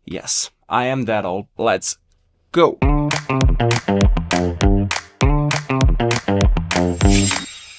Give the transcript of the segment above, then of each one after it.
Yes, I am that old. Let's go.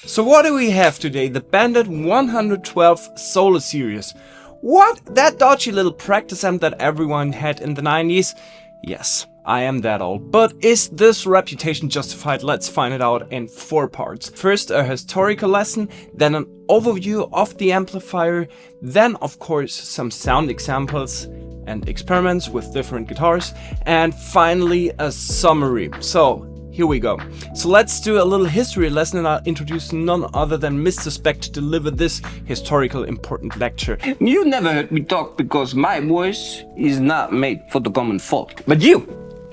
So what do we have today? The Bandit 112 Solo Series. What? That dodgy little practice amp that everyone had in the 90s? Yes, I am that old. But is this reputation justified? Let's find it out in 4 parts. First, a historical lesson, then an overview of the amplifier, then of course some sound examples and experiments with different guitars, and finally a summary. So here we go. So let's do a little history lesson, and I'll introduce none other than Mr. Speck to deliver this historical important lecture. You never heard me talk because my voice is not made for the common folk. But you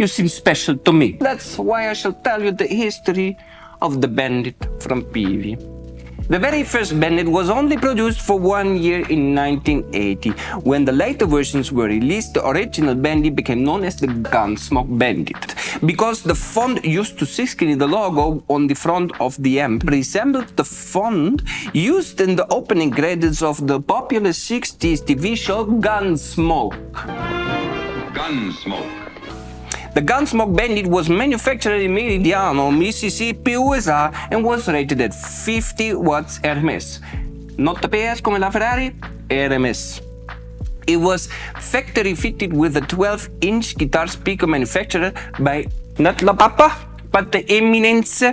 seem special to me. That's why I shall tell you the history of the Bandit from Peavey. The very first Bandit was only produced for 1 year in 1980. When the later versions were released, the original Bandit became known as the Gunsmoke Bandit, because the font used to siskin in the logo on the front of the amp resembled the font used in the opening credits of the popular 60s TV show Gunsmoke. Gunsmoke. The Gunsmoke Bandit was manufactured in Meridiano, Mississippi, USA, and was rated at 50 watts RMS. Not the PS come la Ferrari, RMS. It was factory fitted with a 12-inch guitar speaker manufactured by not La Papa, but the Eminence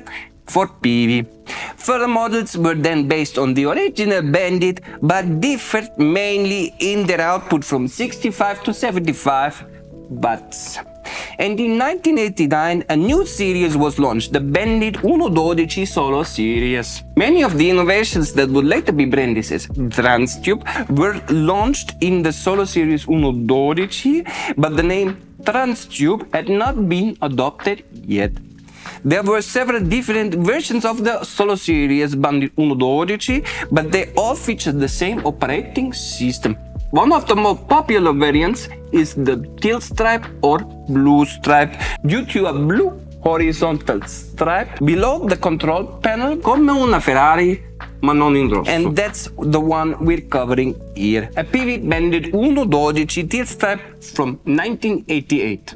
for Peavey. Further models were then based on the original Bandit, but differed mainly in their output from 65 to 75 watts. And in 1989, a new series was launched, the Bandit 112 Solo Series. Many of the innovations that would later be branded as Transtube were launched in the Solo Series 112, but the name Transtube had not been adopted yet. There were several different versions of the Solo Series Bandit 112, but they all featured the same operating system. One of the most popular variants is the teal stripe or blue stripe, due to a blue horizontal stripe below the control panel, come una Ferrari, ma non in rosso. And that's the one we're covering here. A Peavey Bandit 112 teal stripe from 1988.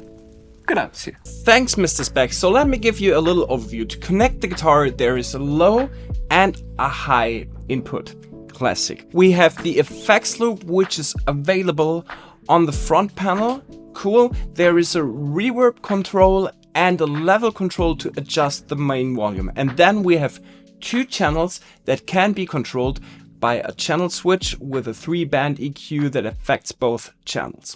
Grazie. Thanks, Mr. Speck. So let me give you a little overview. To connect the guitar, there is a low and a high input. Classic. We have the effects loop, which is available on the front panel. Cool. There is a reverb control and a level control to adjust the main volume. And then we have 2 channels that can be controlled by a channel switch with a 3-band EQ that affects both channels.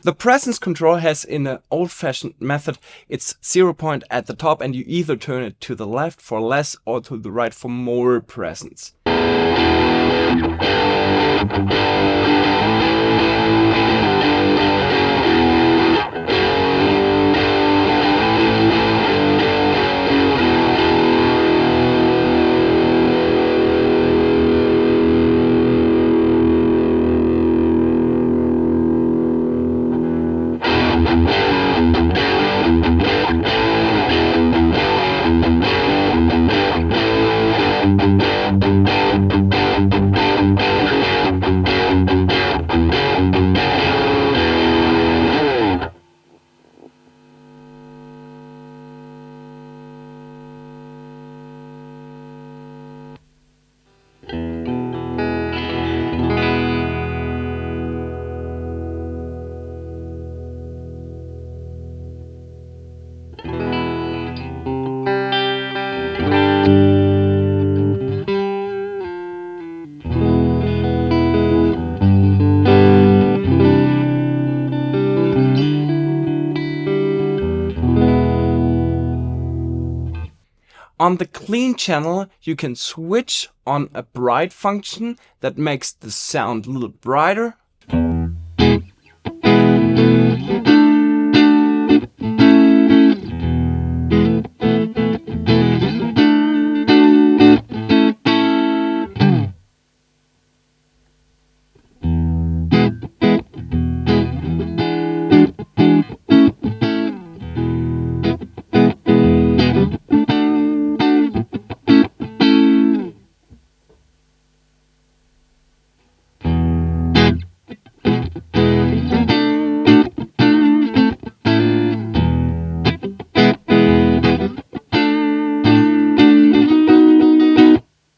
The presence control has, in an old-fashioned method, its 0 point at the top, and you either turn it to the left for less or to the right for more presence. On the clean channel, you can switch on a bright function that makes the sound a little brighter.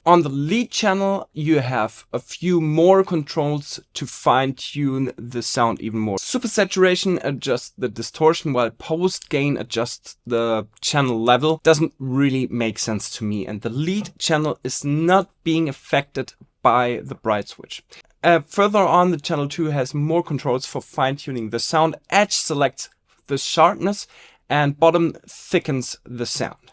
On the lead channel, you have a few more controls to fine-tune the sound even more. Super saturation adjusts the distortion, while post gain adjusts the channel level. Doesn't really make sense to me, and the lead channel is not being affected by the bright switch. Further on, the channel 2 has more controls for fine-tuning the sound. Edge selects the sharpness, and bottom thickens the sound.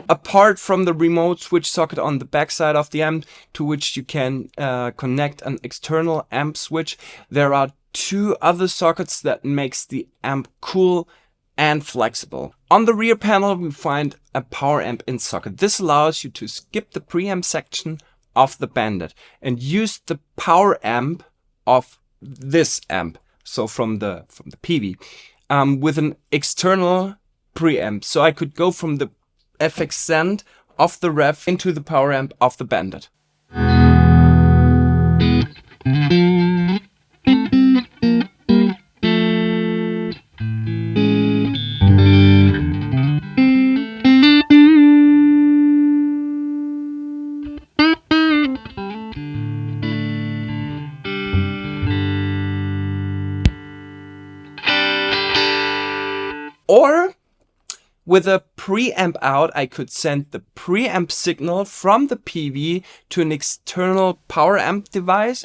Apart from the remote switch socket on the backside of the amp, to which you can connect an external amp switch, there are two other sockets that makes the amp cool and flexible. On the rear panel, we find a power amp in socket. This allows you to skip the preamp section of the Bandit and use the power amp of this amp, so from the Peavey, with an external preamp. So I could go from the FX send of the ref into the power amp of the Bandit. Or with a preamp out, I could send the preamp signal from the Peavey to an external power amp device.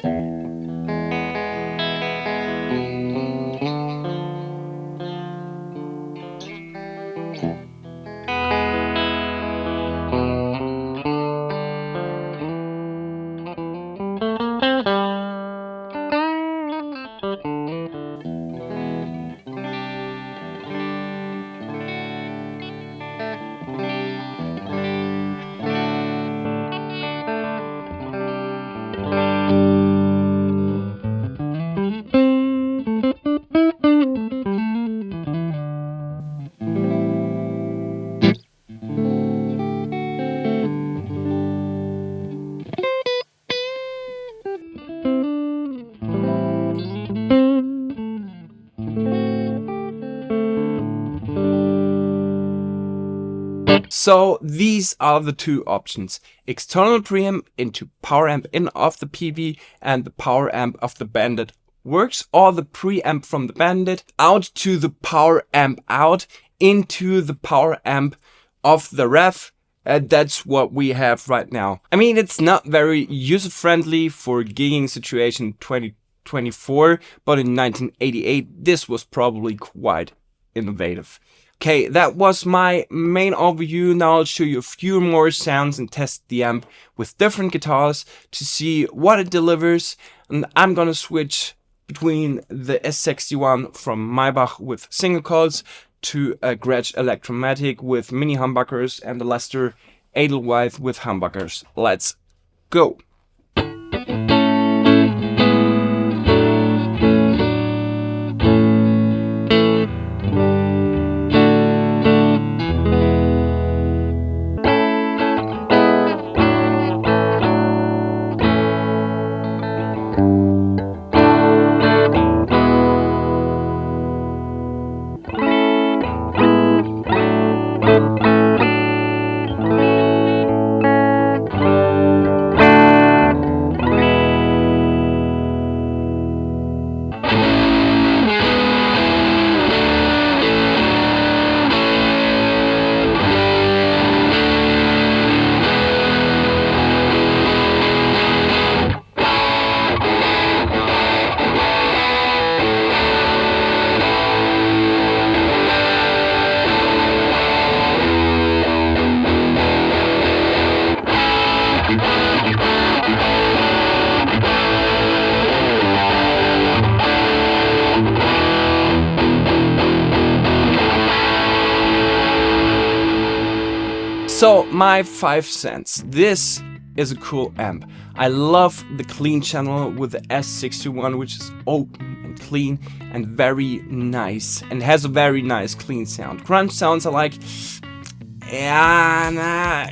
So these are the two options: external preamp into power amp in of the Peavey and the power amp of the Bandit works, or the preamp from the Bandit out to the power amp out into the power amp of the ref. That's what we have right now. I mean, it's not very user-friendly for gigging situation 2024, but in 1988 this was probably quite innovative. Okay, that was my main overview. Now I'll show you a few more sounds and test the amp with different guitars to see what it delivers. And I'm gonna switch between the S61 from Maybach with single coils to a Gretsch Electromatic with mini humbuckers and a Lester Edelweiss with humbuckers. Let's go! So my 5 cents. This is a cool amp. I love the clean channel with the S61, which is open and clean and very nice, and has a very nice clean sound. Crunch sounds are like, yeah, nah,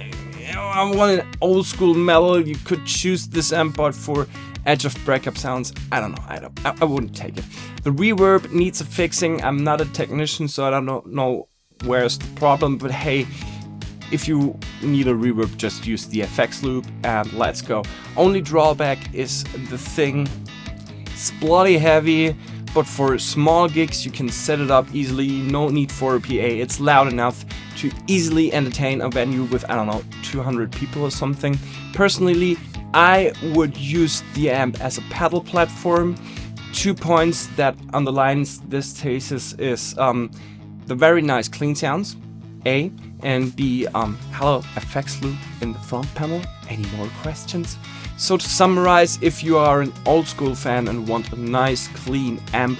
I want an old school metal. You could choose this amp, but for edge of breakup sounds, I don't know. I wouldn't take it. The reverb needs a fixing. I'm not a technician, so I don't know where's the problem. But hey, if you need a reverb, just use the FX loop and let's go. Only drawback is the thing. It's bloody heavy, but for small gigs you can set it up easily. No need for a PA. It's loud enough to easily entertain a venue with, I don't know, 200 people or something. Personally, I would use the amp as a pedal platform. 2 points that underlines this thesis is the very nice clean sounds, A, and B, hello FX loop in the front panel. Any more questions? So to summarize, if you are an old school fan and want a nice clean amp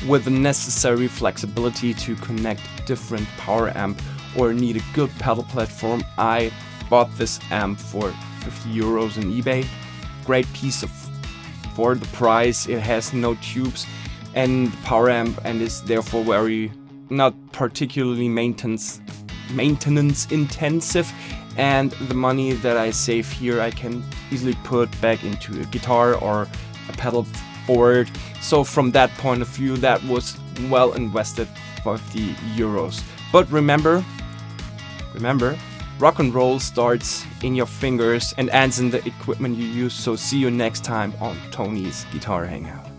with the necessary flexibility to connect different power amp, or need a good pedal platform, I bought this amp for 50 euros on eBay. Great piece of for the price. It has no tubes and power amp, and is therefore very not particularly maintenance intensive, and the money that I save here I can easily put back into a guitar or a pedal board. So from that point of view, that was well invested 50 euros. But remember, rock and roll starts in your fingers and ends in the equipment you use. So see you next time on Tony's Guitar Hangout.